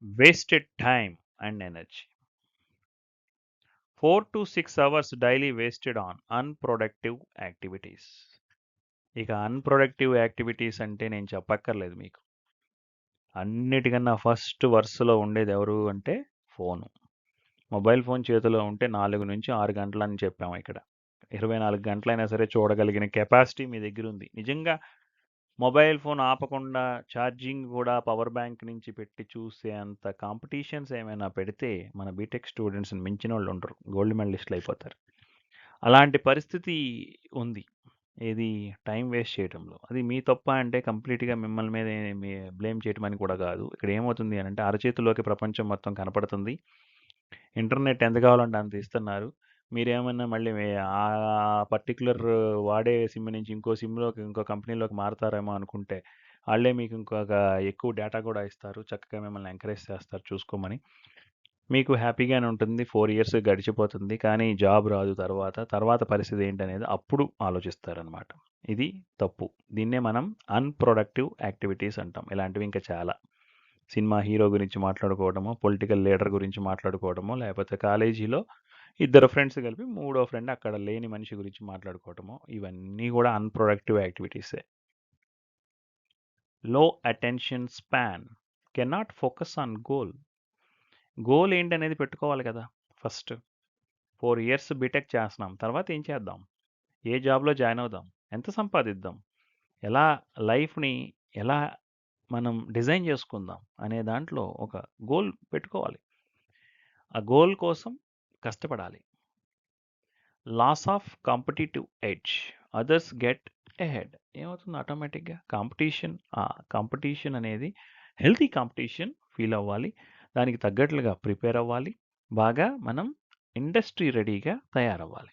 wasted time and energy. 4 to 6 hours daily wasted on unproductive activities. ఇక unproductive activities అంటే నేను చెప్పక్కర్లేదు మీకు. అన్నిటికన్నా ఫస్ట్ వరుసలో ఉండేదెవరు అంటే ఫోను. మొబైల్ ఫోన్ చేతిలో ఉంటే 4-6 గంటలని చెప్పాము ఇక్కడ. 24 గంటలైనా సరే చూడగలిగిన కెపాసిటీ మీ దగ్గరుంది. నిజంగా మొబైల్ ఫోన్ ఆపకుండా ఛార్జింగ్ కూడా పవర్ బ్యాంక్ నుంచి పెట్టి చూసే అంత కాంపిటీషన్స్ ఏమైనా పెడితే మన బీటెక్ స్టూడెంట్స్‌ని మించినోళ్ళు ఉండరు. గోల్డ్ మెడలిస్టులు అయిపోతారు. అలాంటి పరిస్థితి ఉంది. ఏది టైం వేస్ట్ చేయటంలో. అది మీ తప్పా అంటే కంప్లీట్‌గా మిమ్మల్ని మీదే బ్లేమ్ చేయటమని కూడా కాదు. ఇక్కడ ఏమవుతుంది అనంటే అరచేతిలోకి ప్రపంచం మొత్తం కనపడుతుంది. ఇంటర్నెట్ ఎంత కావాలంటే అంత ఇస్తున్నారు. మీరేమన్నా మళ్ళీ ఆ పర్టిక్యులర్ వాడే సిమ్ నుంచి ఇంకో సిమ్‌లోకి ఇంకో కంపెనీలోకి మారతారేమో అనుకుంటే, ఆళ్ళే మీకు ఇంకొక ఎక్కువ డేటా కూడా ఇస్తారు. చక్కగా మిమ్మల్ని ఎంకరేజ్ చేస్తారు చూసుకోమని. మీకు హ్యాపీగానే ఉంటుంది. 4 ఇయర్స్ గడిచిపోతుంది. కానీ జాబ్ రాదు తర్వాత. తర్వాత పరిస్థితి ఏంటనేది అప్పుడు ఆలోచిస్తారనమాట. ఇది తప్పు. దీన్నే మనం అన్‌ప్రొడక్టివ్ యాక్టివిటీస్ అంటాం. ఇలాంటివి ఇంకా చాలా. సినిమా హీరో గురించి మాట్లాడుకోవడమో, పొలిటికల్ లీడర్ గురించి మాట్లాడుకోవడమో, లేకపోతే కాలేజీలో ఇద్దరు ఫ్రెండ్స్ కలిపి మూడో ఫ్రెండ్ అక్కడ లేని మనిషి గురించి మాట్లాడుకోవటమో, ఇవన్నీ కూడా అన్‌ప్రొడక్టివ్ యాక్టివిటీసే. లో attention span. Cannot focus on goal. Goal ఏంటనేది పెట్టుకోవాలి కదా ఫస్ట్. 4 ఇయర్స్ బీటెక్ చేస్తున్నాం. తర్వాత ఏం చేద్దాం? ఏ జాబ్‌లో జాయిన్ అవుదాం? ఎంత సంపాదిద్దాం? ఎలా లైఫ్‌ని ఎలా మనం డిజైన్ చేసుకుందాం అనే దాంట్లో ఒక గోల్ పెట్టుకోవాలి. ఆ గోల్ కోసం కష్టపడాలి. Loss of competitive edge. Others get ahead. ఏమవుతుంది ఆటోమేటిక్‌గా కాంపిటీషన్ అనేది హెల్తీ కాంపిటీషన్ ఫీల్ అవ్వాలి. దానికి తగ్గట్లుగా ప్రిపేర్ అవ్వాలి. బాగా మనం ఇండస్ట్రీ రెడీగా తయారవ్వాలి.